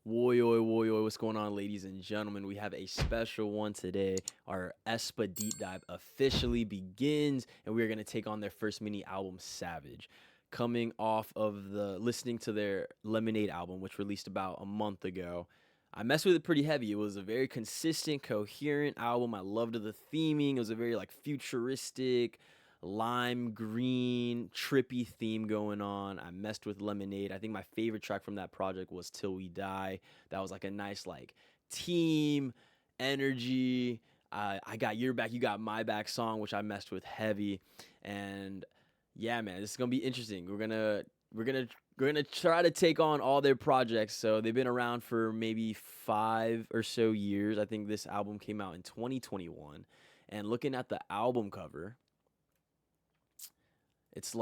Woy, oi, woy, oi, what's going on, ladies and gentlemen? We have a special one today. Our aespa deep dive officially begins, and we're going to take on their first mini album, Savage. Coming off of listening to their Lemonade album, which released about a month ago. I messed with it pretty heavy. It was a very consistent, coherent album. I loved the theming. It was a very futuristic, lime green, trippy theme going on. I messed with Lemonade. I think my favorite track from that project was Till We Die. That was a nice team energy. I got your back, you got my back song, which I messed with heavy. And yeah, man, this is gonna be interesting. We're gonna try to take on all their projects. So they've been around for maybe 5 or so years. I think this album came out in 2021. And looking at the album cover, it's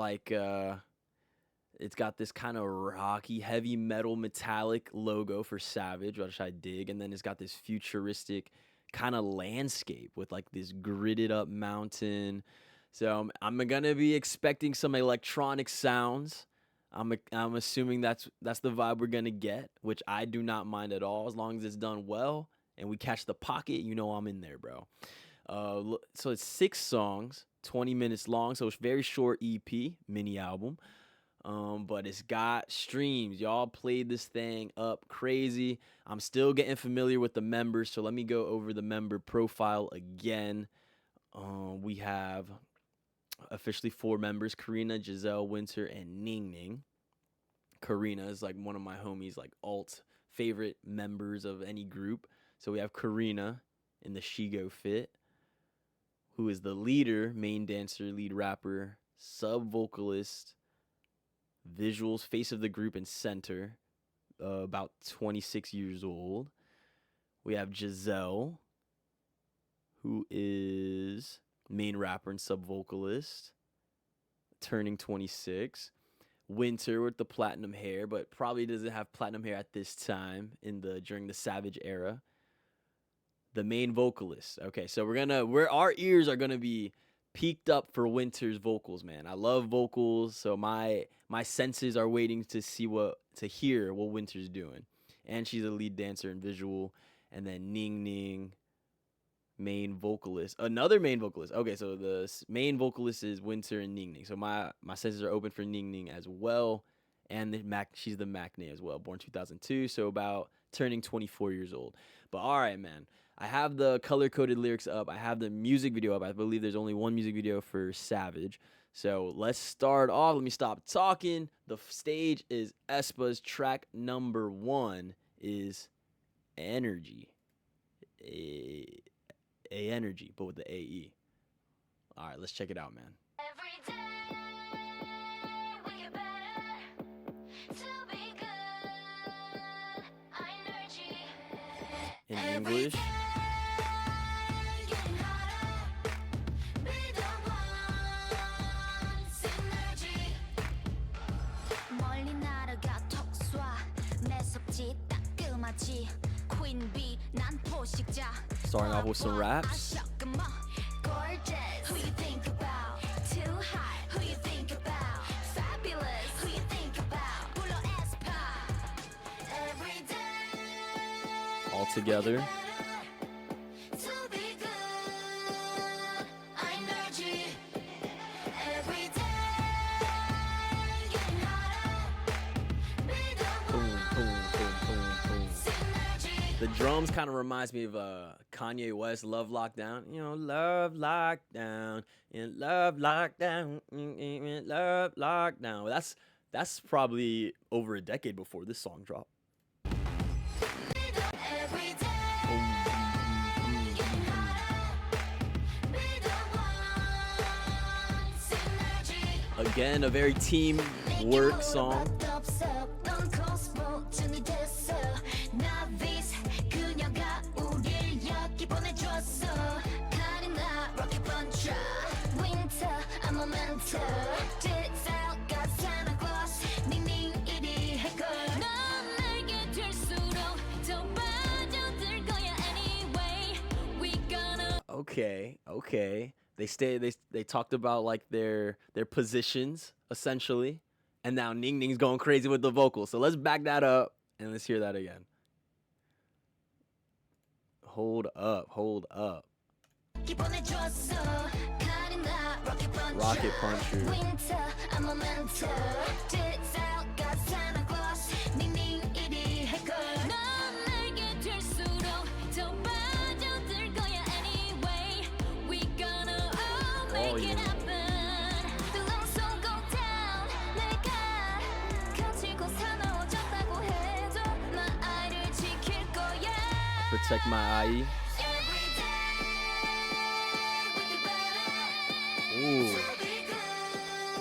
it's got this kind of rocky, heavy metal, metallic logo for Savage, which I dig. And then it's got this futuristic kind of landscape with this gridded up mountain. So I'm gonna be expecting some electronic sounds. I'm assuming that's the vibe we're gonna get, which I do not mind at all as long as it's done well and we catch the pocket. You know I'm in there, bro. So it's 6 songs, 20 minutes long, so it's very short EP, mini album. But it's got streams. Y'all played this thing up crazy. I'm still getting familiar with the members, so let me go over the member profile again. We have officially 4 members: Karina, Giselle, Winter, and Ning Ning. Karina is one of my homies, alt favorite members of any group. So we have Karina in the Shigo fit, who is the leader, main dancer, lead rapper, sub vocalist, visuals, face of the group, and center. About 26 years old. We have Giselle, who is main rapper and sub vocalist, turning 26. Winter with the platinum hair, but probably doesn't have platinum hair at this time during the Savage era. The main vocalist. Okay, so our ears are gonna be peaked up for Winter's vocals, man. I love vocals, so my senses are waiting to hear what Winter's doing. And she's a lead dancer and visual. And then Ning Ning, main vocalist, another main vocalist. Okay, so the main vocalist is Winter and Ning Ning. So my senses are open for Ning Ning as well, and she's the Macne as well, born 2002, so about turning 24 years old. But all right, man, I have the color-coded lyrics up. I have the music video up. I believe there's only one music video for Savage. So let's start off. Let me stop talking. The stage is aespa's. Track number 1 is Energy. Energy, but with the AE. All right, let's check it out, man. Every day we get better to be good. Energy. In English. Getting harder. Be the one. Synergy. 멀리 날아가 톡 쏴. 매섭지 따끔하지. Queen bee 난 포식자. Starting off with some raps. Gorgeous. Who you think about? Too hot. Who you think about? Fabulous. Who you think about? 불러 aespa. Every day. All together. To be good. Energy. Every day. Getting harder. Be the Boom, one. boom, boom, boom, boom. Synergy. The drums kind of reminds me of Kanye West, Love Lockdown. Love Lockdown, in Love Lockdown, in Love Lockdown. That's probably over a decade before this song dropped. Every day. Getting harder. Be the one. Synergy. Again, a very teamwork song. Okay. They talked about their positions essentially, and now Ning Ning's going crazy with the vocals. So let's back that up and let's hear that again. hold up, hold up. 기본해줬어. 카리나, Rocket Puncher. Winter, I'm a mentor. Tits out, got Santa Claus. 닝닝 이리 해걸. 넌 내게 될수록 더 빠져들 거야 anyway. We gonna all make it happen. The long song go down. 내가 거칠고 사나워졌다고 해도 나 아이를 지킬 거야. Protect my eye. Ooh.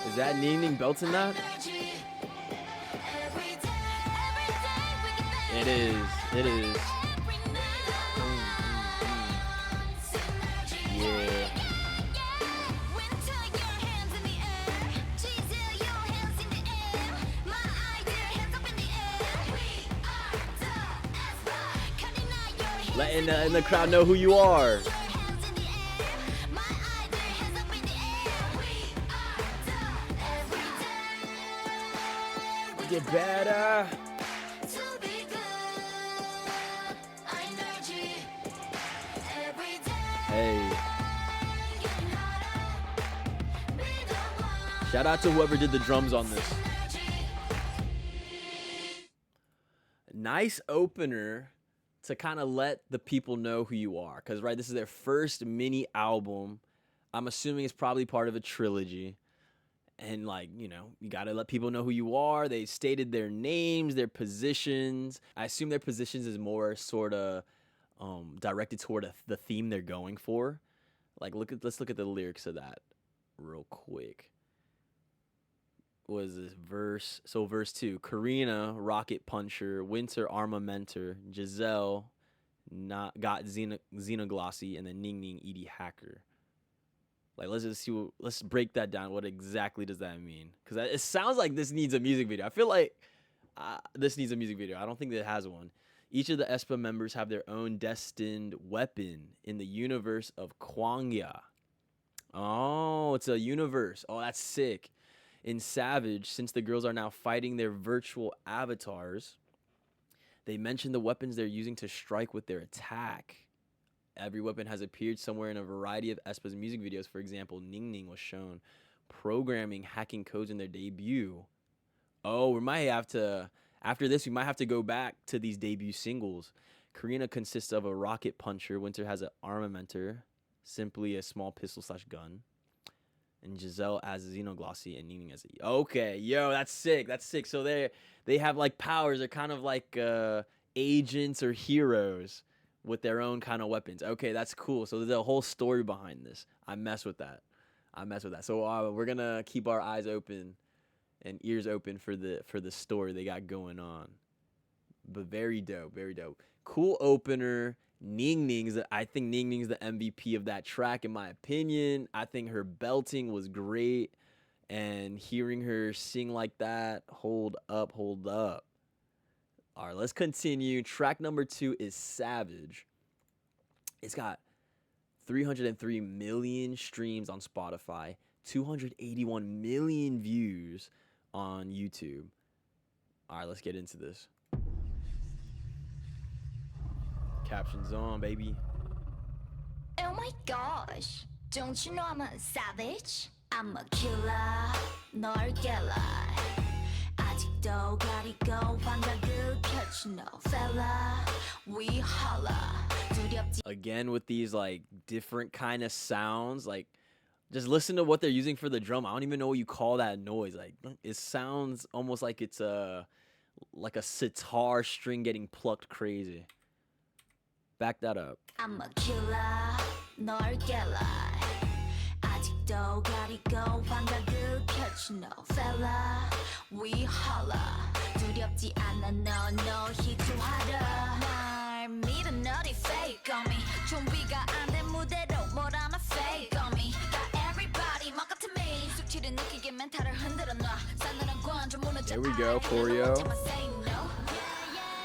Is that Ning Ning belting that? It is. It is. Yeah. Letting the crowd know who you are. Get better. Hey. Shout out to whoever did the drums on this. Nice opener to kind of let the people know who you are. Because, right, this is their first mini album. I'm assuming it's probably part of a trilogy. And, like, you know, you got to let people know who you are. They stated their names, their positions. I assume their positions is more sort of directed toward the theme they're going for. Like, let's look at the lyrics of that real quick. What is this verse? So verse 2, Karina, Rocket Puncher, Winter, Armamenter, Giselle, got Xenoglossy, and then Ning Ning, Edie Hacker. Like, let's just see. Let's break that down. What exactly does that mean? Because it sounds like this needs a music video. I feel like this needs a music video. I don't think that it has one. Each of the aespa members have their own destined weapon in the universe of KWANGYA. Oh, it's a universe. Oh, that's sick. In Savage, since the girls are now fighting their virtual avatars, they mention the weapons they're using to strike with their attack. Every weapon has appeared somewhere in a variety of aespa's music videos. For example, Ning Ning was shown programming hacking codes in their debut. Oh, we might have to, after this, we might have to go back to these debut singles. Karina consists of a rocket puncher. Winter has an armamenter, simply a small pistol/gun. And Giselle as Xenoglossy and Ning Ning as a... Okay, yo, that's sick. That's sick. So they have, like, powers. They're kind of like agents or heroes with their own kind of weapons. Okay, that's cool. So there's a whole story behind this. I mess with that. So we're going to keep our eyes open and ears open for the story they got going on. But very dope, very dope. Cool opener. I think Ning Ning's the MVP of that track, in my opinion. I think her belting was great. And hearing her sing like that, hold up. All right, let's continue. Track number 2 is Savage. It's got 303 million streams on Spotify, 281 million views on YouTube. All right, let's get into this. Captions on, baby. Oh my gosh, don't you know I'm a savage? I'm a killer, 널 깨라. 아직도 가리고 환각을 펼치 no fella. We holla. 두렵지. Again with these like different kind of sounds, like just listen to what they're using for the drum. I don't even know what you call that noise. Like it sounds almost like it's like a sitar string getting plucked crazy. Back that up. I'm a killer, 널 깨라. 아직도 가리고 환각을 펼치 no fella. We holla. 두렵지 않아 no 희투하라. 날 믿어 너리 fake on me. 준비가 안 된 무대로 뭘 하나 fake on me. got everybody 막 같은 me. 숙취를 느끼게 멘탈을 흔들어 놔. 싸늘한 관중 무너져. There we go, choreo.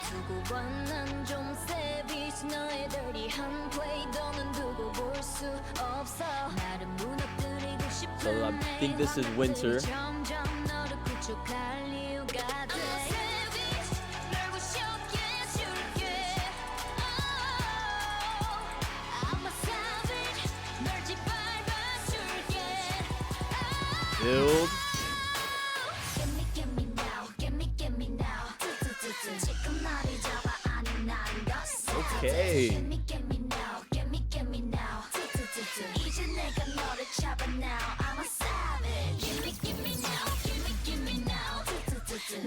두고 봐난 좀 savage. 너의 dirty한 play 너는 두고 볼 수 없어. 나를 무너뜨리고 싶은 So I think this is Winter. 점점 너를 구축할 이유가 돼. 널 부셔게 해줄게. build. Gimme now, gimme now. 지금 나를 잡아 아니 난더 Okay. Gimme now, gimme now. 이제 내가 너를 잡아 now. I'm a savage. Gimme now, gimme now.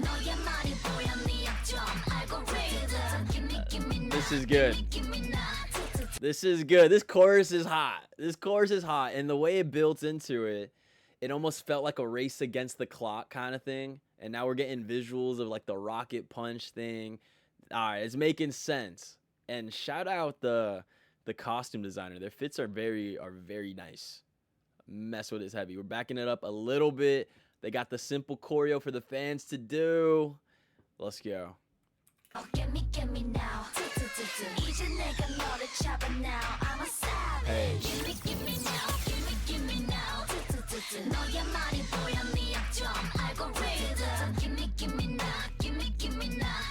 너의 말이 보여 네 약점 algorithm. Gimme now. This is good. Gimme now. This is good. This chorus is hot. This chorus is hot. And the way it built into it, it almost felt like a race against the clock kind of thing. And now we're getting visuals of like the rocket punch thing. All right, it's making sense. And shout out the costume designer. Their fits are very nice. Mess with is heavy. We're backing it up a little bit. They got the simple choreo for the fans to do. Let's go. Gimme now. 이제 내가 너를 잡아 now. I'm a savage. Hey. Gimme now. Gimme now. 너의 말이 보여 네 약점 algorithm. Gimme now. Gimme now.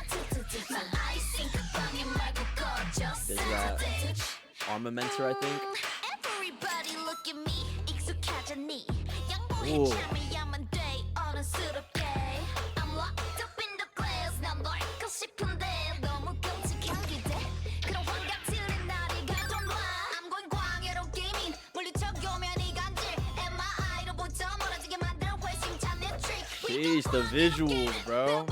난 아이싱크 방해 말고 꺼져 There's that savage. armamenter, I think. Everybody look at me. 익숙하잖니. 양보해 Ooh. 참여야만 돼. 어른스럽게. I'm locked up in the glass. 난 넓고 싶은데 너무 끔찍한 기대. 그런 환각 틀린 날이 가던 와. I'm going 광야로 게이밍. 물리적 요면이 간질. MRI로부터 멀어지게 만들 회심찬 내 trick. Jeez, the visuals, bro.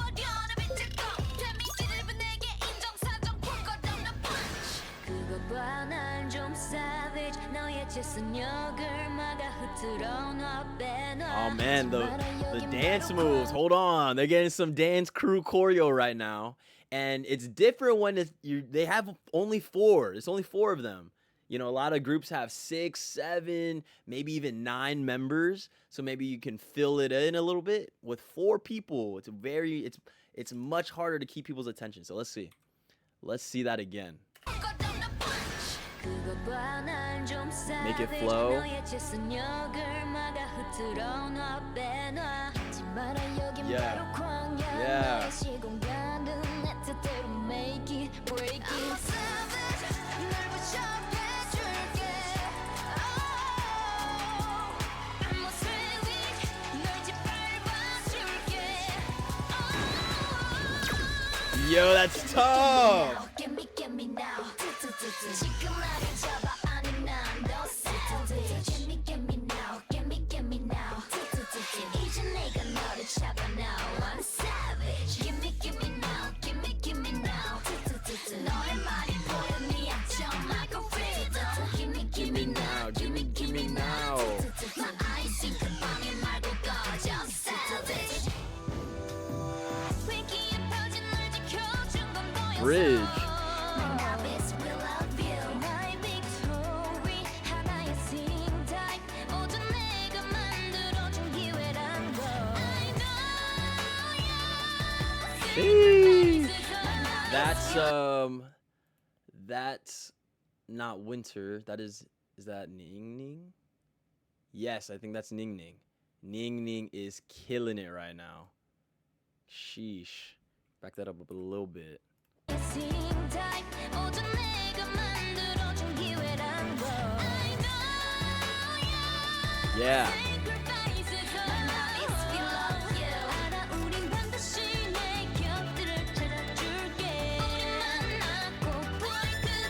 Oh man, the dance moves. Hold on, they're getting some dance crew choreo right now, and it's different when they have only four. It's only four of them. You know, a lot of groups have 6, 7, maybe even 9 members. So maybe you can fill it in a little bit. With 4 people, it's much harder to keep people's attention. So let's see. Let's see that again. Make it flow. Yeah. Yeah. Yo, that's tough. Gimme now. 지금 나를 잡아 아니 난더 savage. Gimme now. Gimme now. 이제 내가 너를 잡아 now. I'm savage. Gimme now. Gimme now. 너의 말이 보여 네 약점 like a rhythm. Gimme now. Gimme now. 난 아이싱크 방해 말고 꺼져 savage. Bridge. Sheesh. That's not winter. Is that Ning Ning? Yes, I think that's Ning Ning. Ning Ning is killing it right now. Sheesh. Back that up a little bit. Yeah.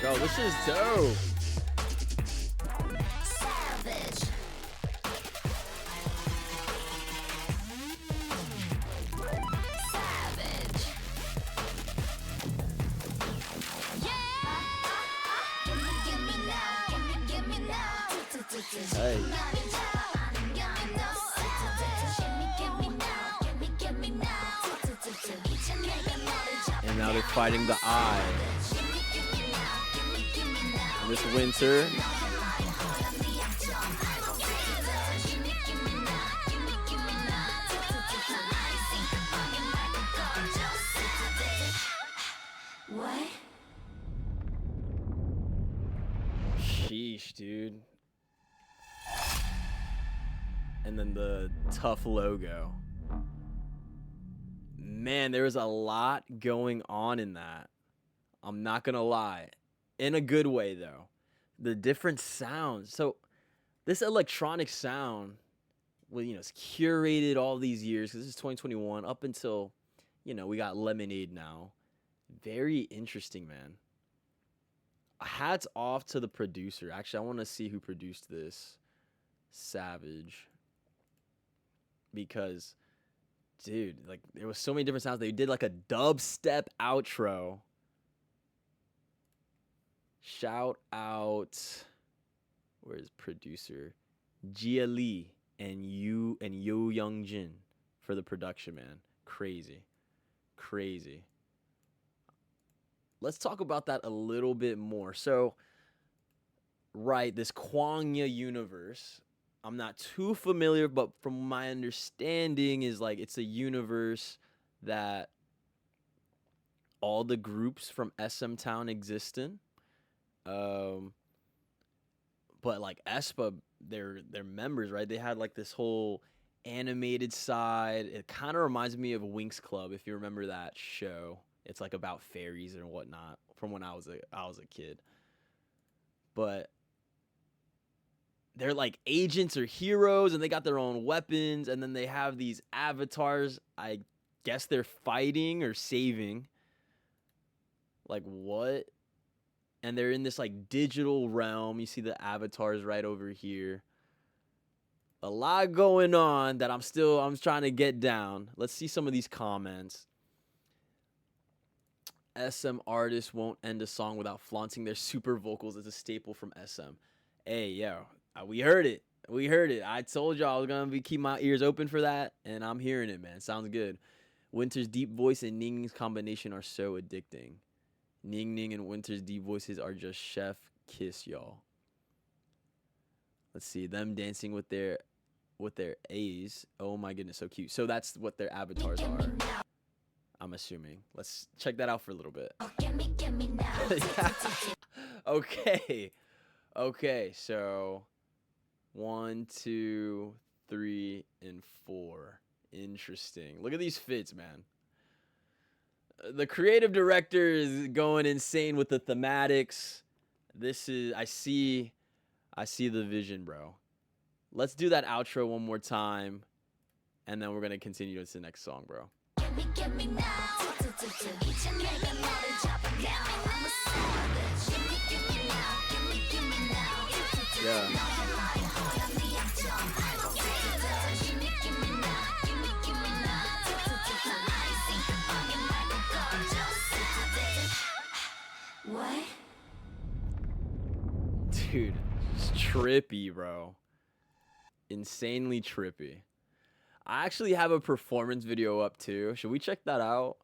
Bro, this is dope. Savage. Savage. Gimme now. Gimme now. Hey. And now they're fighting the eye. This winter. What? Sheesh, dude. And then the tough logo. Man, there was a lot going on in that. I'm not gonna lie. In a good way, though. The different sounds. So, this electronic sound well, it's curated all these years because this is 2021 up until, we got Lemonade now. Very interesting, man. Hats off to the producer. Actually, I want to see who produced this. Savage. Because, dude, like, there was so many different sounds. They did like a dubstep outro. Shout out, where's producer? Jia Lee and Yo Young Jin for the production, man. Crazy. Let's talk about that a little bit more. So, right, this KWANGYA universe, I'm not too familiar, but from my understanding is like it's a universe that all the groups from SM Town exist in. But like aespa, they're members, right? They had like this whole animated side. It kind of reminds me of Winx Club, if you remember that show. It's like about fairies and whatnot from when I was a kid. But they're like agents or heroes, and they got their own weapons, and then they have these avatars. I guess they're fighting or saving. Like what? And they're in this like digital realm. You see the avatars right over here. A lot going on that I'm trying to get down. Let's see some of these comments. SM artists won't end a song without flaunting their super vocals as a staple from SM. Hey, yo, we heard it. I told y'all I was going to keep my ears open for that, and I'm hearing it, man. Sounds good. Winter's deep voice and Ning Ning's combination are so addicting. Ning Ning and Winter's deep voices are just chef kiss, y'all. Let's see them dancing with their A's. Oh my goodness, so cute. So that's what their avatars are, I'm assuming. Let's check that out for a little bit. Okay, so 1, 2, 3, and 4. Interesting. Look at these fits, man. The creative director is going insane with the thematics. I see the vision, bro. Let's do that outro one more time, and then we're gonna continue to the next song, bro. Yeah. What? Dude, it's trippy, bro. Insanely trippy. I actually have a performance video up too. Should we check that out?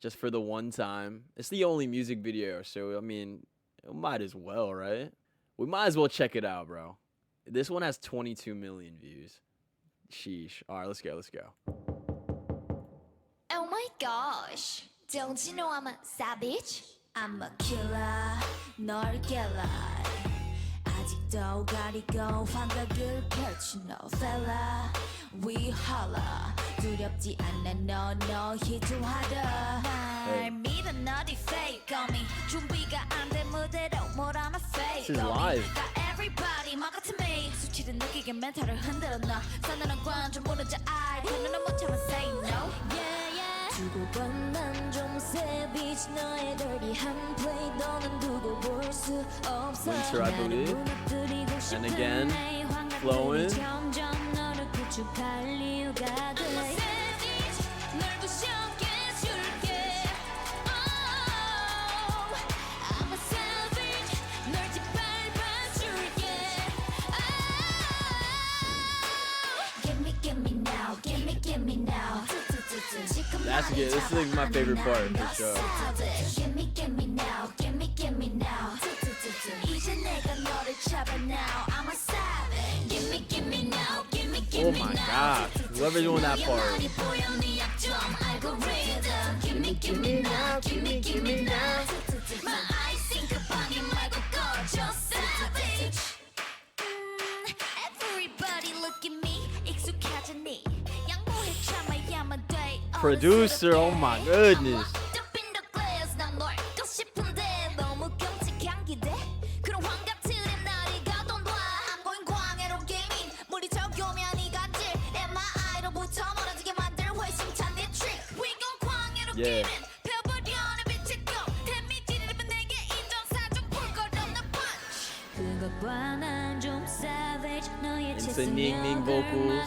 Just for the one time. It's the only music video, so I mean, it might as well, right? We might as well check it out, bro. This one has 22 million views. Sheesh. All right, let's go. Oh my gosh. Don't you know I'm a savage? I'm a killer. 널 깨라. 아직도 가리고 환각을 펼친 no fella. We holla. 두렵지 않아 너 희투하다. 날 믿어 너디 fake on me. 준비가 안 된 무대로 뭘 하면 fake This is on me. live. got everybody 막 같은 me. 수치를 느끼게 멘탈을 흔들어 놔. 싸늘한 관중 보는 자 eye. 눈은 못 참아 say no. 두고 번만 좀 savage 너의 dirty한 play 너는 두고 볼 수 없어. Winter, I believe. And again, flowing. That's good. This is like my favorite part for sure. Gimme now, gimme now. 이제 내가 너를 잡아 now. I'm a savage. Gimme now, gimme Oh my god. Whoever's doing that part. Gimme now, gimme now. My eyes think about you 말고 꺼져 savage. Everybody look at me. 익숙하잖니. 양보해 참아야만 돼. Producer, oh my goodness. Yeah. Into Ning Ning vocals.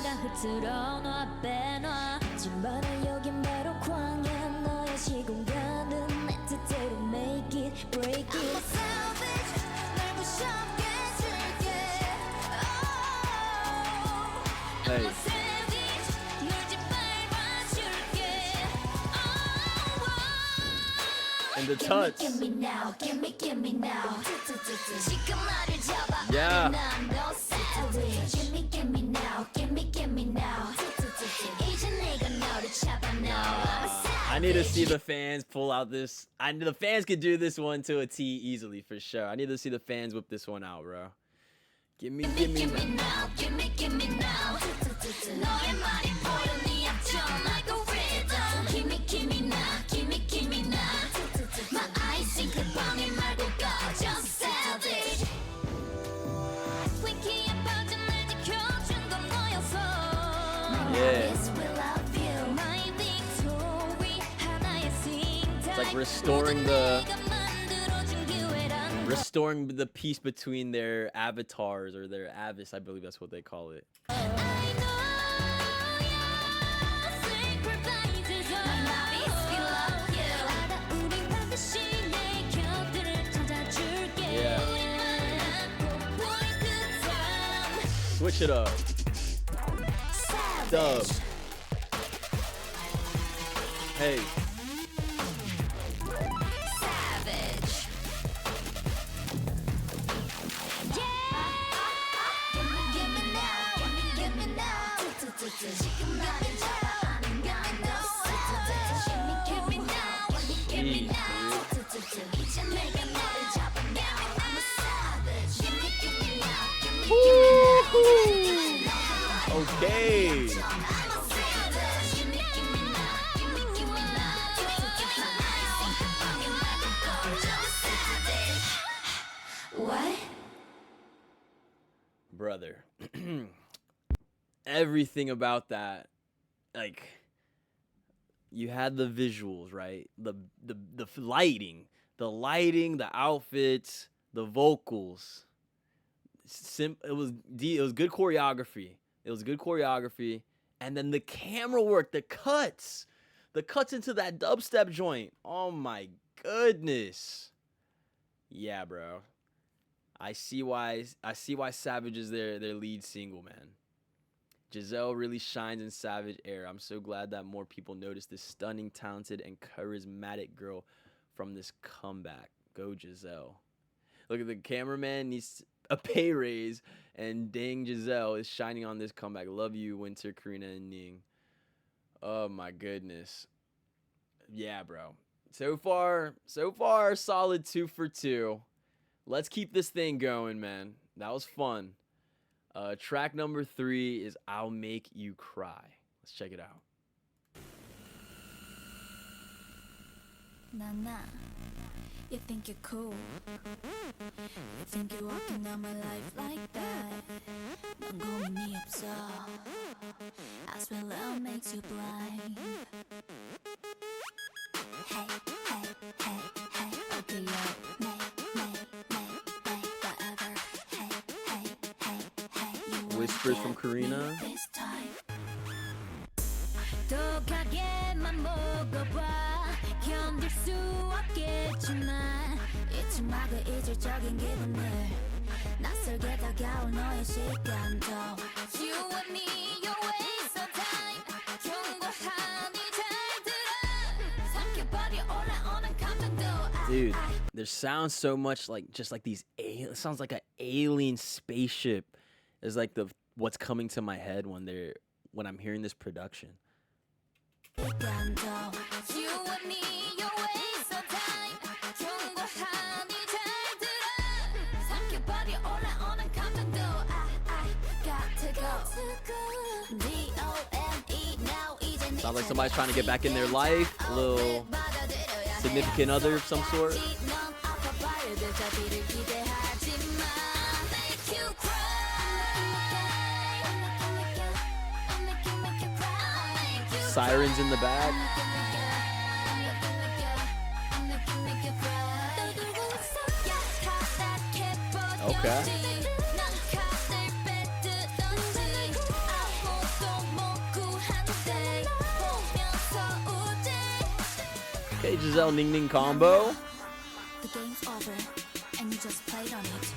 Hey. And the touch. Yeah. I need to see the fans pull out this. The fans could do this one to a T easily for sure. I need to see the fans whip this one out, bro. Give me now. Give me now. 너의 말이 보여 네 앞전 like a rhythm. Give me now. My eyes sync 그 방에 말고 꺼져 savage. 위키에 빠진 날 지켜준 건 너였어. Yeah. We love you. My victory 하나의 싱탄. It's like restoring the peace between their avatars or their avis, I believe that's what they call it. Yeah. Switch it up. Dub. Hey. Okay. What? Brother. Everything about that, like, you had the visuals, right? The lighting, the outfits, the vocals. It was good choreography. It was good choreography, and then the camera work, the cuts into that dubstep joint. Oh my goodness. Yeah, bro. I see why Savage is their lead single, man. Giselle really shines in Savage Air. I'm so glad that more people notice this stunning, talented, and charismatic girl from this comeback. Go Giselle. Look at the cameraman needs a pay raise, and dang, Giselle is shining on this comeback. Love you, Winter, Karina, and Ning. Oh my goodness. Yeah, bro. So far, solid 2 for 2. Let's keep this thing going, man. That was fun. Track number 3 is I'll Make You Cry. Let's check it out. Nana, you think you're cool. You think you're walking down my life like that. 넌 고민이 없어. I swear love makes you blind. Hey, hey, hey, hey. Okay, yo. Whatever. Hey, hey, hey, hey. You Whispers from Karina. this time. 독하게만 먹어봐. 견딜 수 없겠지만 이쯤하고 이질적인 기분을 낯설게 다가올 너의 시간도 You and me, your waste of time 경고하니 잘 들어 삼켜버려 올라오는 감정도 Dude, there sounds so much like just like these it sounds like an alien spaceship is like what's coming to my head when I'm hearing this production. You and me, your waste of time 경고하니 잘 들어 삼켜버려 올라오는 감정도 I got to go D-O-N-E now 이제 Sounds like somebody's trying to get back in their life, a little significant other of some sort. 넌 아파봐야 될 자비를 기대하지마 Make you cry Sirens in the back. Okay. Okay, Giselle Ning Ning combo. The game's over, and you just played on it.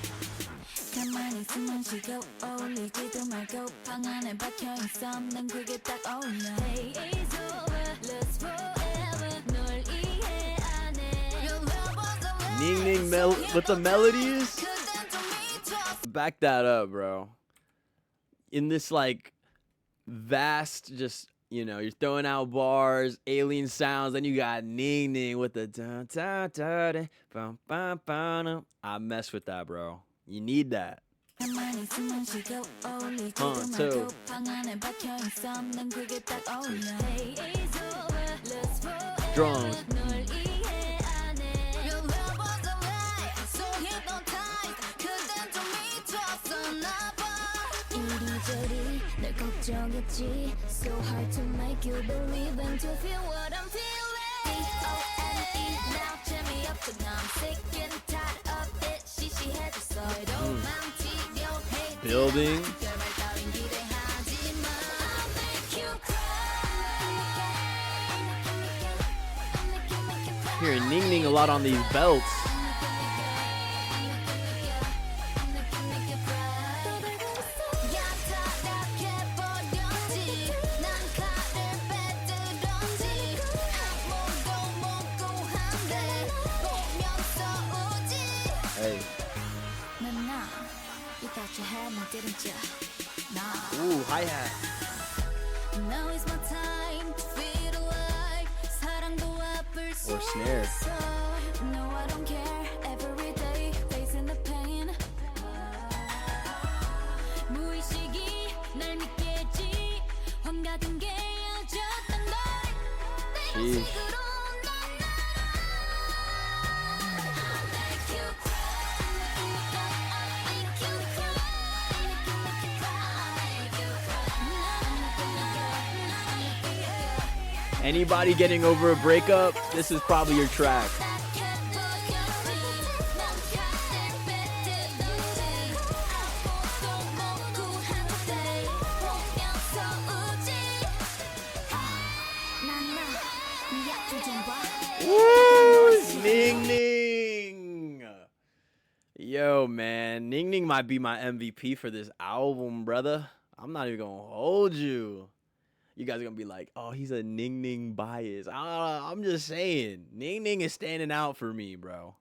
가만히 있으면 쉬고 어울리지도 말고 방 안에 박혀있어 난 그게 딱 어울려. Day is over, let's forever 널 이해 안 해. Your love was a Ning Ning with the melodies. Back that up, bro. In this like vast, just you're throwing out bars, alien sounds, then you got Ning Ning with the da da da da bum bum bum. I mess with that, bro. You need that. 1, 2. Drums. So hard to make you believe and to feel what I'm feeling. D-O-N-E, now turn me up and I'm sick and tired of it. She had to saw it all. Building. Hearing Ning Ning a lot on these belts. Hey. Ooh, hi-hat. Now is my time to feel alive. Or snare. No, I don't care. Every day facing the pain. 무의식이 날 믿게 했지. 환각은 깨어졌던 널. 내 식으로 Anybody getting over a breakup, this is probably your track. Woo! Ning Ning! Yo, man. Ning Ning might be my MVP for this album, brother. I'm not even gonna hold you. You guys are gonna be like, oh, he's a Ning Ning bias. I'm just saying, Ning Ning is standing out for me, bro.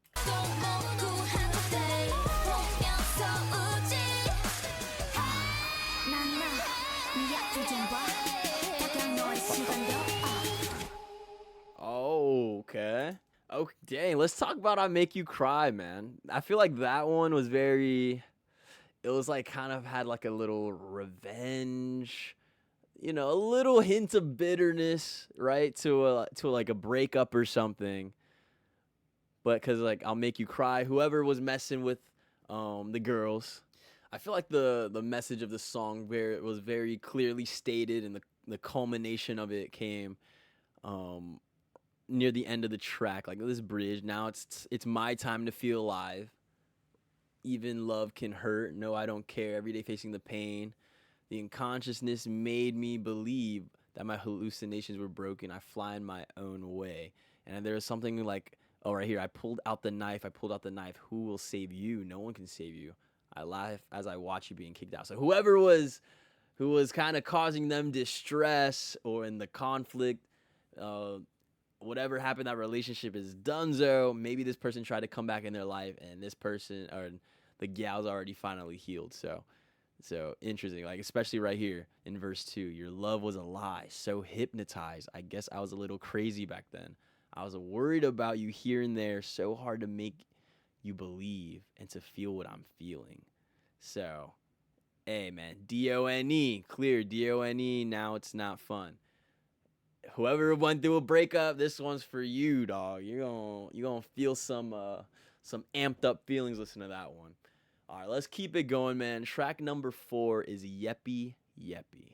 Oh, okay. Oh, dang. Let's talk about I Make You Cry, man. I feel like that one was very, it was like kind of had like a little revenge, a little hint of bitterness, right? To like a breakup or something. But because like I'll Make You Cry, whoever was messing with the girls, I feel like the message of the song was very clearly stated, and the culmination of it came near the end of the track, like this bridge. Now it's my time to feel alive. Even love can hurt. No, I don't care. Every day facing the pain. The unconsciousness made me believe that my hallucinations were broken. I fly in my own way. And there was something like, oh, right here, I pulled out the knife. Who will save you? No one can save you. I laugh as I watch you being kicked out. So who was kind of causing them distress or in the conflict, whatever happened, that relationship is donezo. Maybe this person tried to come back in their life, and this person or the gal's already finally healed. So interesting, like especially right here in verse 2, your love was a lie, so hypnotized. I guess I was a little crazy back then. I was worried about you here and there, so hard to make you believe and to feel what I'm feeling. So, hey man, D-O-N-E, clear, D-O-N-E, now it's not fun. Whoever went through a breakup, this one's for you, dog. You're gonna feel some amped up feelings listening to that one. All right, let's keep it going, man. Track number 4 is YEPPI YEPPI.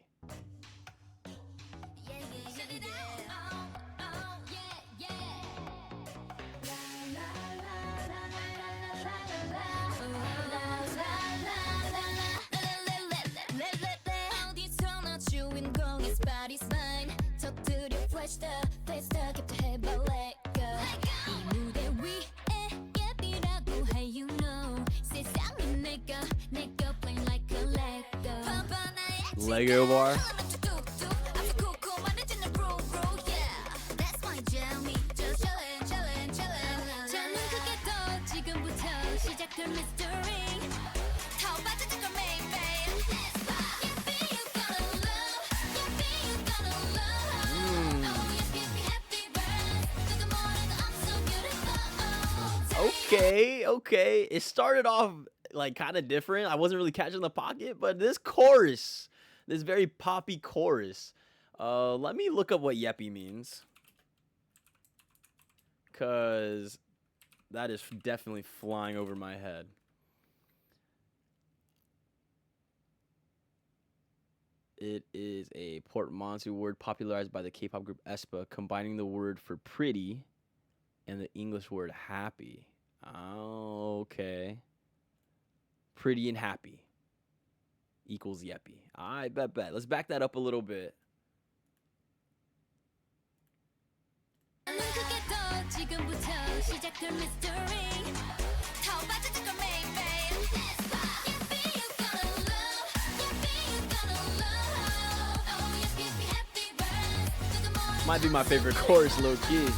touch the place the keep the head but let go 이 무대 위에 예삐라고 해 you know 세상은 내가 playing like a Lego 봐봐 나의 Lego bar. Okay. It started off like kind of different. I wasn't really catching the pocket, but this chorus, this very poppy chorus. Let me look up what YEPPI means, cause that is definitely flying over my head. It is a portmanteau word popularized by the K-pop group aespa, combining the word for pretty and the English word happy. Oh, okay. Pretty and happy equals YEPPI. I bet. Let's back that up a little bit. Might be my favorite chorus, low key.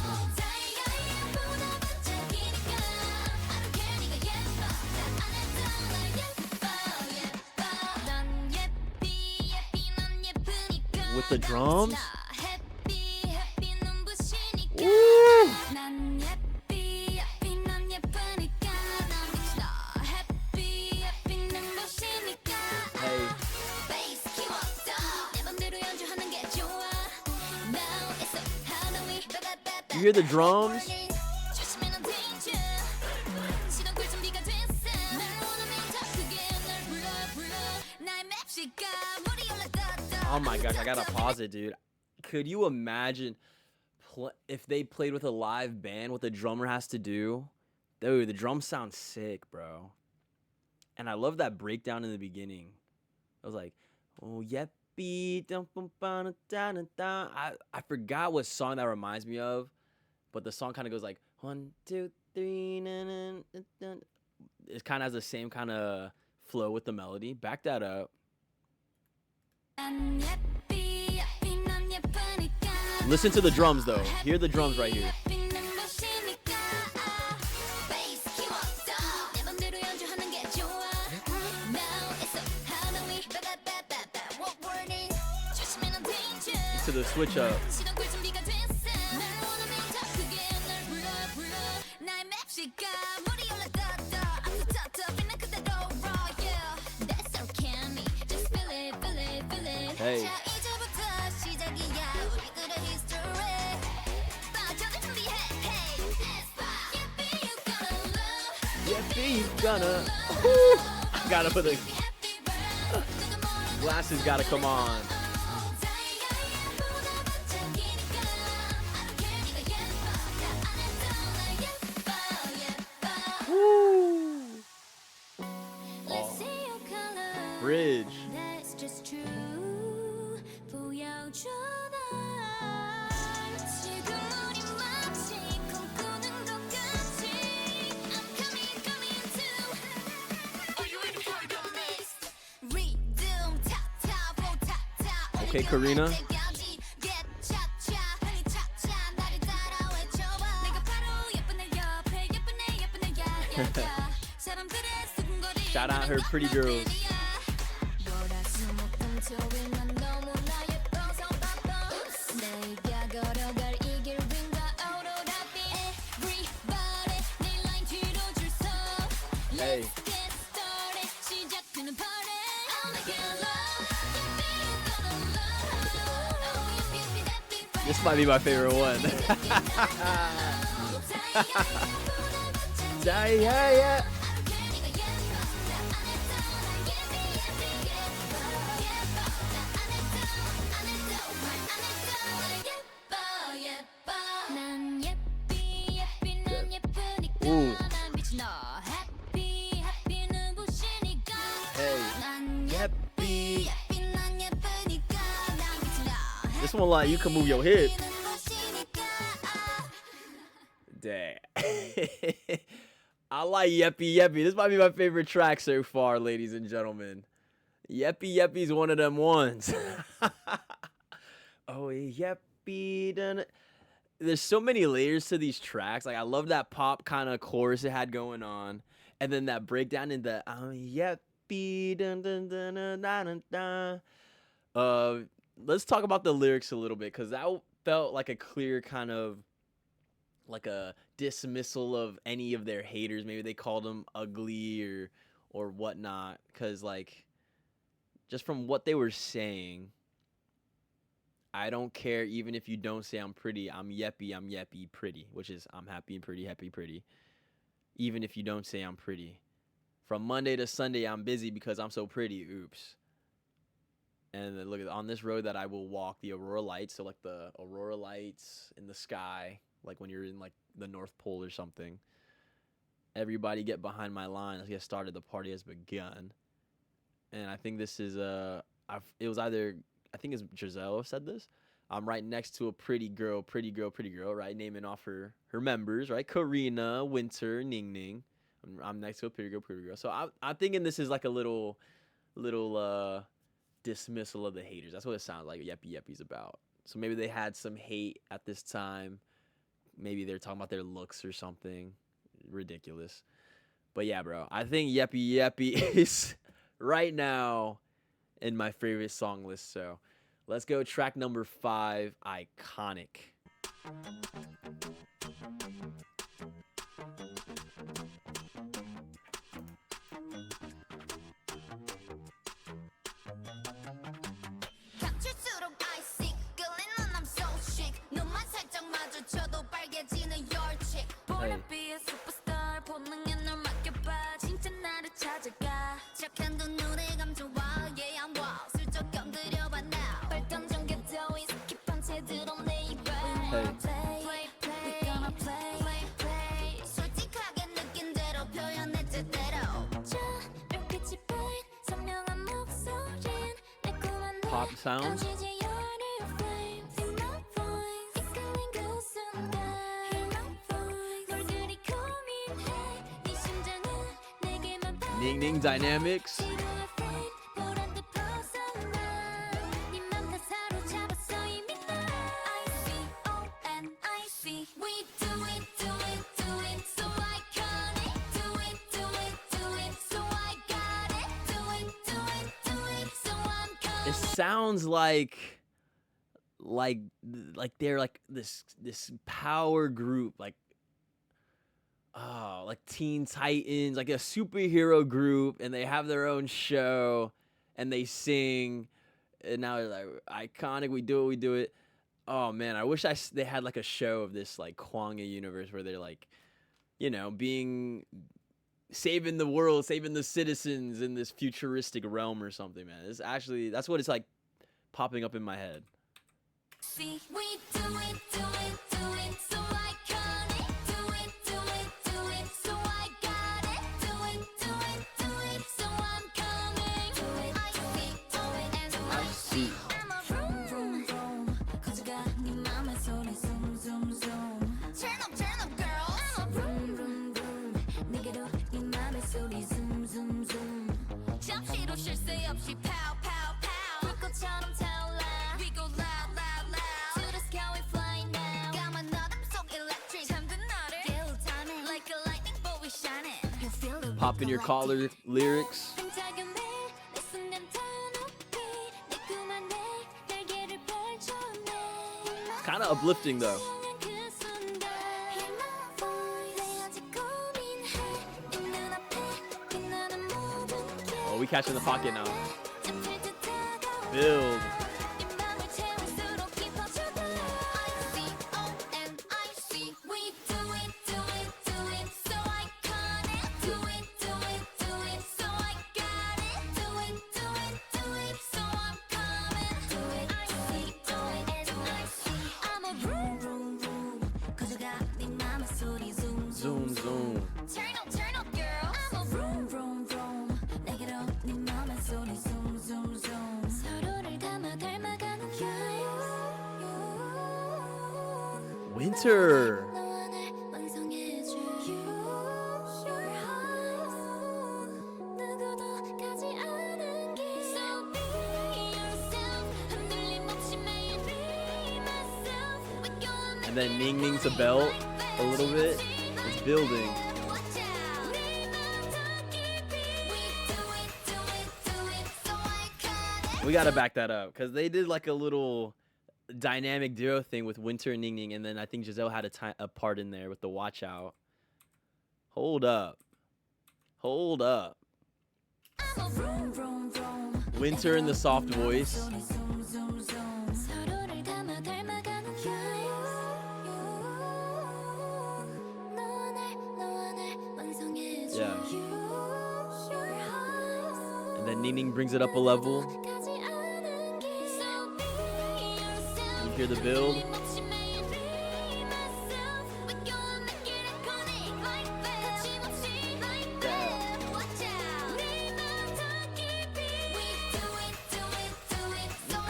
With the drums. Ooh. Hey. You hear the drums? Oh my gosh, I gotta pause it, dude. Could you imagine if they played with a live band, what the drummer has to do? Dude, the drums sound sick, bro. And I love that breakdown in the beginning. I was like, oh, YEPPI. I forgot what song that reminds me of, but the song kind of goes like, 1, 2, 3. It kind of has the same kind of flow with the melody. Back that up. Listen to the drums though. Hear the drums right here. To the switch up. Hey. YEPPI, you gonna. I gotta put the glasses. Gotta come on. Woo. Oh. Bridge. Okay, Karina. Shout out her pretty girls. Hey. This might be my favorite one. Yeah. Ooh. Hey. YEPPI. This one like you can move your hips. I like Yeppy Yeppy. This might be my favorite track so far, ladies and gentlemen. Yeppy Yeppy's one of them ones. Oh, Yeppy. Dun. There's so many layers to these tracks. Like, I love that pop kind of chorus it had going on. And then that breakdown in the Yeppy. Dun, dun, dun, dun, dun, dun, dun. Let's talk about the lyrics a little bit, because that felt like a clear kind of like a dismissal of any of their haters. Maybe they called them ugly or whatnot, because like just from what they were saying, I don't care even if you don't say I'm pretty. I'm yeppy, pretty, which is I'm happy and pretty, happy, pretty. Even if you don't say I'm pretty. From Monday to Sunday, I'm busy because I'm so pretty. Oops. And then look at on this road that I will walk, the aurora lights. So like the aurora lights in the sky, like when you're in like the North Pole or something. Everybody get behind my line. Let's get started. The party has begun. And I think this is it was either, I think it's Giselle said this. I'm right next to a pretty girl, right? Naming off her members, right? Karina, Winter, Ning Ning. I'm next to a pretty girl. So I'm thinking this is like a little dismissal of the haters. That's what it sounds like Yeppy Yeppy's about. So maybe they had some hate at this time. Maybe they're talking about their looks or something. Ridiculous. But yeah, bro. I think Yeppy Yeppy is right now in my favorite song list. So let's go track number 5, Iconic. 감출수록 icy 끌리는 I'm so chic 눈만 살짝 마주쳐도 빨개지는 your chick Born to be a superstar 본능에 널 맡겨봐 진짜 나를 찾아가 착한 두 눈에 감춰와 Yeah I'm wild 슬쩍 건드려봐 now 발던전 게 더위 스킵한 채 들어 내 입에 We gonna play 솔직하게 느낀 대로 표현해 제대로 저렇게 짙은 선명한 목소린 달콤한 Pop sounds. Ning Ning dynamics. It sounds like they're like this power group, like like Teen Titans, like a superhero group, and they have their own show and they sing, and now they're like iconic. We do it. Oh man, I wish they had like a show of this like KWANGYA universe where they're like, you know, saving the world, saving the citizens in this futuristic realm or something, man. It's actually, that's what it's like popping up in my head. See, we do it, so iconic. Do it, so I got it. Do it, so I'm coming. Do it, I see. I'm a vroom, vroom, vroom. 가져가 네 맘의 소리, zoom, zoom, zoom. Turn up, girl. I'm a vroom, vroom, vroom. 내게로 네 맘의 소리, zoom, zoom, zoom. 잠시도 쉴 새 없이 pow, pow, pow. 불꽃처럼 타올라. We go loud, loud, loud. To the sky we fly now. 까만 어둠 속 electric. 잠든 너를 깨울 timing. Like a lightning bolt we shining. You feel the Pop in your collar lyrics. Kind of uplifting though. Oh, we catch in the pocket now. Build. Zoom, zoom. Turn up, girl. I'm a vroom, vroom, vroom. 내게로 네 맘의 소리, zoom, zoom, zoom. 서로를 감아 닮아가는 Winter. And then Ning Ning's a belt a little bit. It's building. We gotta back that up because they did like a little dynamic duo thing with Winter and Ning Ning, and then I think Giselle had a part in there with the watch out. Hold up. Hold up. Winter in the soft voice. Yeah. And then Ning Ning brings it up a level. You hear the build.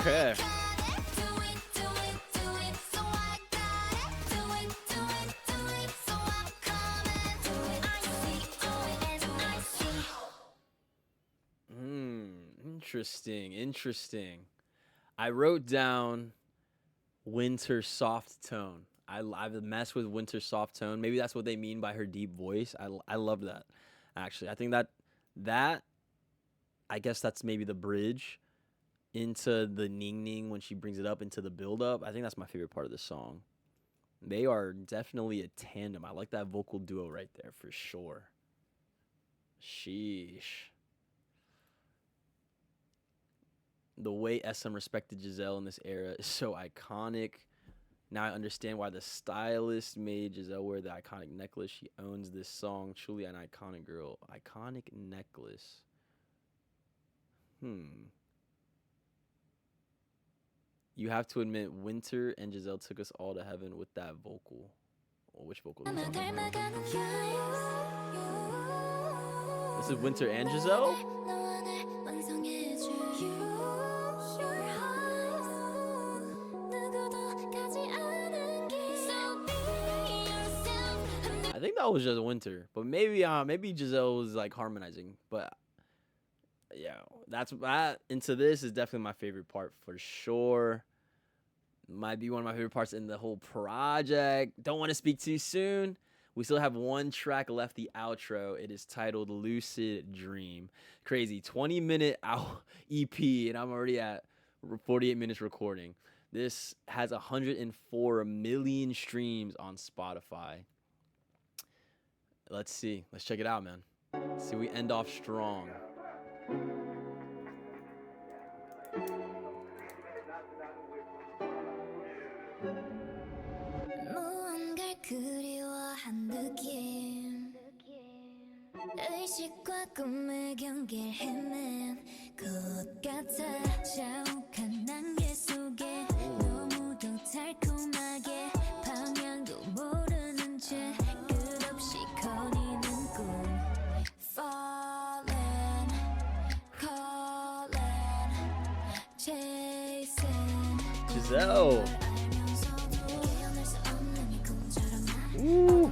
Okay. Interesting. I wrote down Winter soft tone. I've messed with Winter soft tone. Maybe that's what they mean by her deep voice. I love that. Actually, I think that I guess that's maybe the bridge into the Ning Ning when she brings it up into the build up. I think that's my favorite part of the song. They are definitely a tandem. I like that vocal duo right there for sure. Sheesh. The way SM respected Giselle in this era is so iconic. Now I understand why the stylist made Giselle wear the iconic necklace. She owns this song. Truly an iconic girl. Iconic necklace. You have to admit, Winter and Giselle took us all to heaven with that vocal. Well, which vocal is this? This is Winter and Giselle? I think that was just Winter, but maybe Giselle was like harmonizing. But yeah, into this is definitely my favorite part for sure. Might be one of my favorite parts in the whole project. Don't want to speak too soon. We still have one track left, the outro. It is titled Lucid Dream. Crazy 20-minute EP, and I'm already at 48 minutes recording. This has 104 million streams on Spotify. Let's see. Let's check it out, man. Let's see, we end off strong. 그리워한 느낌 의식과 꿈의 경계를 헤맨 것 같아 자욱한 안개 속에 너무도 달콤하게 방향도 모르는 채 끝없이 거리는 꿈 Falling, calling, chasing Giselle. Ooh.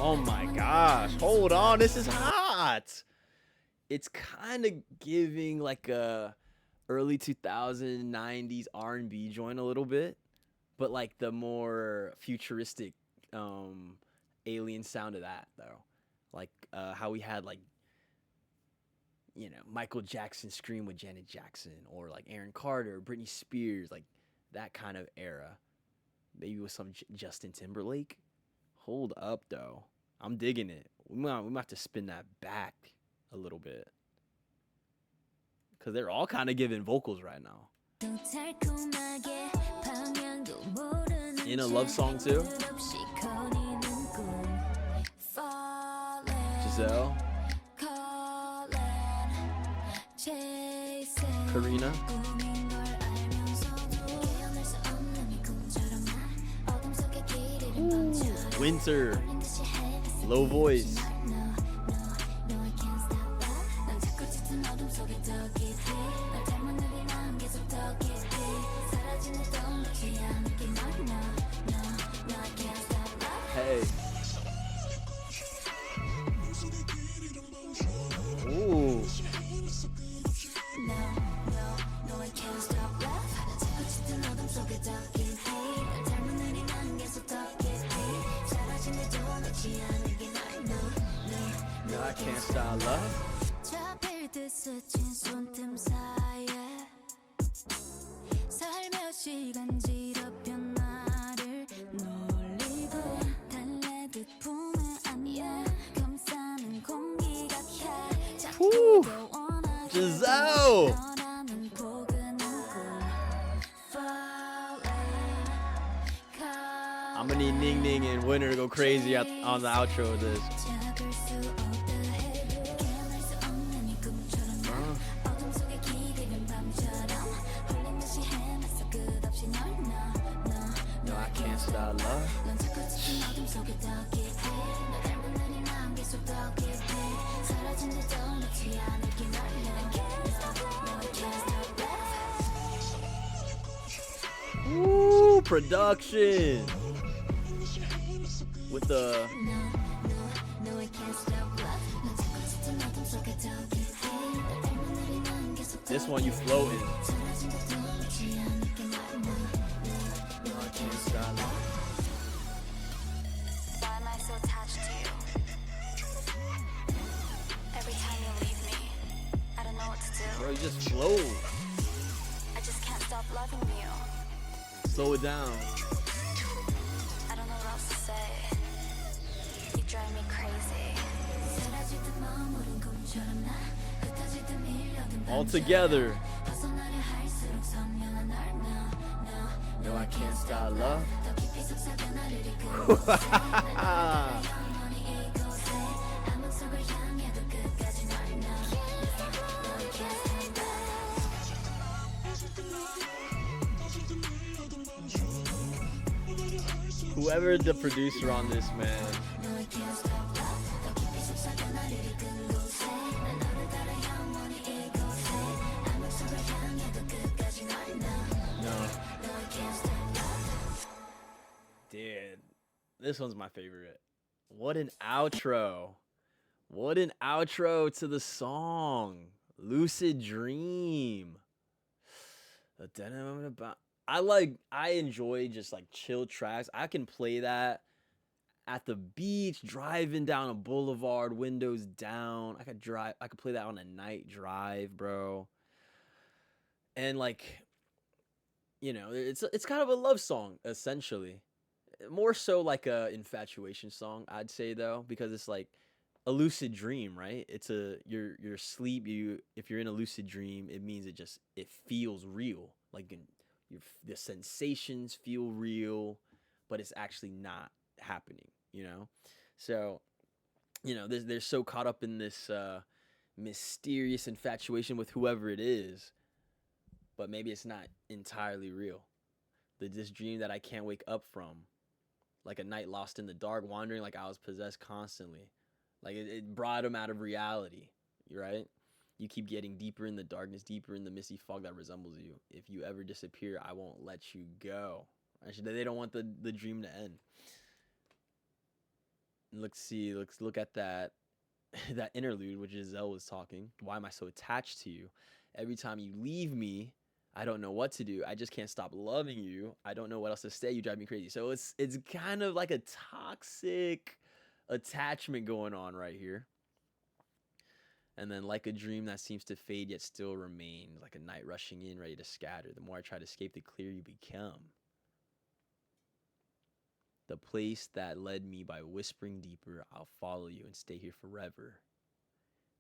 Oh my gosh, hold on, this is hot. It's kind of giving like a early 2090s R&B joint a little bit, but like the more futuristic alien sound of that though. Like how we had like, you know, Michael Jackson scream with Janet Jackson, or like Aaron Carter, Britney Spears, like that kind of era. Maybe with some Justin Timberlake. Hold up, though. I'm digging it. We might have to spin that back a little bit. Because they're all kind of giving vocals right now. In a love song, too. Giselle. Karina. Ooh, Winter. Low voice. Hey. Ooh. No, I can't stop love. 잡힐 듯 스친 손틈 사이에 살며시 간지럽혀 나를 놀리고 달래듯 품에 안겨 감싸는 공기 같아 Whew. 잡기도 원하게 Giselle. 너라는 포근한 꿀 Falling I'm gonna need Ning Ning and Winner to go crazy on the outro of this. 작을 수 없다 해도 깨어날 수 없는 이 꿈처럼 나 어둠 속에 기대는 밤처럼 홀린 듯이 헤맸어 끝없이 널 No, I can't stop love. 넌 자꾸 짙은 어둠 속에 더 깊이 너 닮은 날이 난 계속 더 깊이 사라진 듯도 놓지 않을게 널 I can't stop love Woo, production with the No, I can't stop love 넌 자꾸 짙은 어둠 속에 더 깊이 너 닮은 날이 난 계속 더 this one you floating. 사라진 듯도 놓지 않을게 널 No, I can't stop love. Why am I so attached to you? Every time you leave me, I don't know what to do. Bro, you just flow. I just can't stop loving you. Slow it down. I don't know what else to say. You drive me crazy. 사라질 듯 머무른 꿈처럼 나 흩어질 듯 밀려든 All together. 벗어나려 할수록 선명한 널 No, I can't stop love. 더 깊이 속삭여 나를 이끌고 영원히 이곳에 암흑 속을 향해도 끝까지 널 Whoever the producer on this, man. No, I can't stop love. 더 깊이 속삭여 나를 이끈 곳에 난 너를 따라 영원히 이곳에 암흑 속을 향해도 끝까지 널 No. No, I can't stop love. Dude, this one's my favorite. What an outro. What an outro to the song. Lucid Dream. I enjoy just like chill tracks. I can play that at the beach, driving down a boulevard, windows down. I could play that on a night drive, bro. And like, you know, it's kind of a love song essentially. More so like a infatuation song, I'd say though, because it's like a lucid dream, right? It's your sleep. If you're in a lucid dream, it means it feels real. Like the sensations feel real, but it's actually not happening. You know, so you know they're so caught up in this mysterious infatuation with whoever it is, but maybe it's not entirely real. This dream that I can't wake up from, like a night lost in the dark, wandering like I was possessed constantly. Like it brought him out of reality, right? You keep getting deeper in the darkness, deeper in the misty fog that resembles you. If you ever disappear, I won't let you go. Actually, they don't want the dream to end. Let's look at that that interlude, which Giselle was talking. Why am I so attached to you? Every time you leave me, I don't know what to do. I just can't stop loving you. I don't know what else to say. You drive me crazy. So it's kind of like a toxic attachment going on right here. And then like a dream that seems to fade yet still remains, like a night rushing in, ready to scatter. The more I try to escape, the clearer you become. The place that led me by whispering deeper, I'll follow you and stay here forever.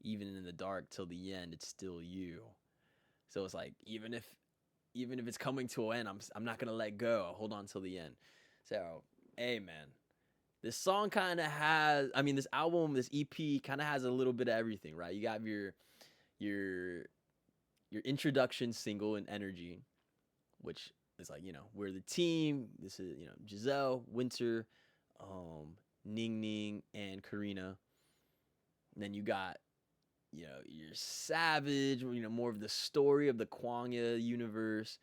Even in the dark till the end, it's still you. So it's like even if it's coming to an end, I'm not gonna let go. I'll hold on till the end. So hey man, this song kind of has, I mean, this album, this EP kind of has a little bit of everything, right? You got your introduction single and Energy, which is like, you know, we're the team. This is, you know, Giselle, Winter, Ning Ning, and Karina. And then you got, you know, your Savage, you know, more of the story of the KWANGYA universe.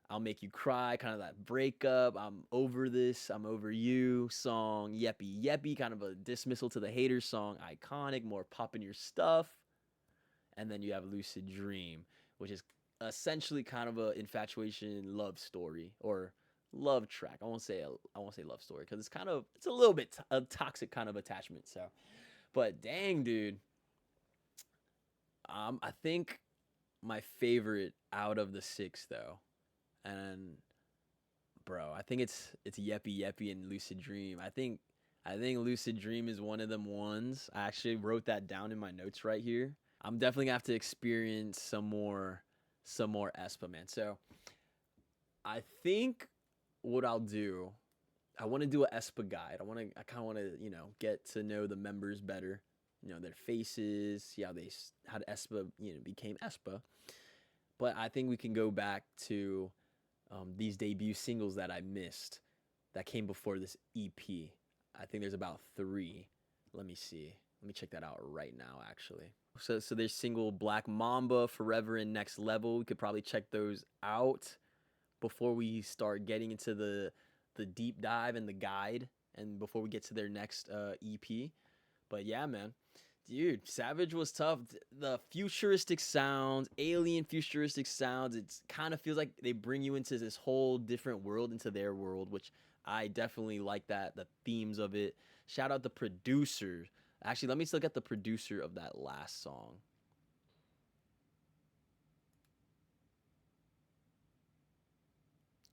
I'll Make You Cry, kind of that breakup. I'm over this, I'm over you song. YEPPI, YEPPI, kind of a dismissal to the haters song. Iconic, more popping your stuff. And then you have Lucid Dream, which is essentially kind of a infatuation love story, or love track. I won't say love story because it's a little bit a toxic kind of attachment. So, but dang, dude, I think my favorite out of the six though, and bro, I think it's Yeppy Yeppy and Lucid Dream. I think Lucid Dream is one of them ones. I actually wrote that down in my notes right here. I'm definitely gonna have to experience some more aespa, man. So I think what I'll do, I want to do a aespa guide. I kind of want to, get to know the members better, their faces, see how the aespa, became aespa. But I think we can go back to these debut singles that I missed that came before this EP. I think there's about three. Let me see. Let me check that out right now, actually. So there's single Black Mamba, Forever, and Next Level. We could probably check those out before we start getting into the deep dive and the guide, and before we get to their next EP. But yeah, man, dude, Savage was tough. The futuristic sounds, alien futuristic sounds. It kind of feels like they bring you into this whole different world, into their world, which I definitely like that. The themes of it. Shout out the producer. Actually, let me look at the producer of that last song.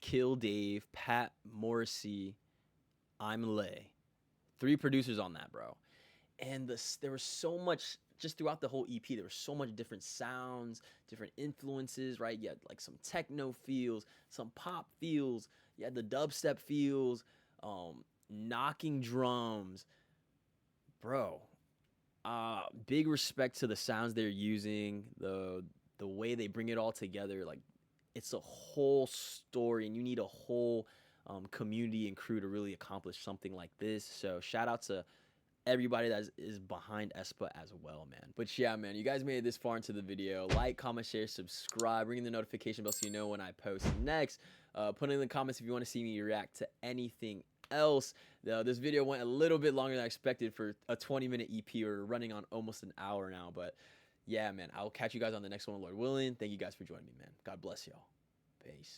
Kill Dave, Pat Morrissey, I'm Lay. Three producers on that, bro. And there was so much just throughout the whole EP. There was so much different sounds, different influences, right? You had like some techno feels, some pop feels. You had the dubstep feels, knocking drums, bro. Big respect to the sounds they're using, the way they bring it all together. Like it's a whole story, and you need a whole community and crew to really accomplish something like this. So shout out to everybody that is behind aespa as well, man. But yeah, man, you guys made it this far into the video. Like, comment, share, subscribe, ring the notification bell so you know when I post next. Put in the comments if you want to see me react to anything else. This video went a little bit longer than I expected for a 20-minute EP. We're running on almost an hour now, but yeah, man, I'll catch you guys on the next one, Lord willing. Thank you guys for joining me, man. God bless y'all. Peace.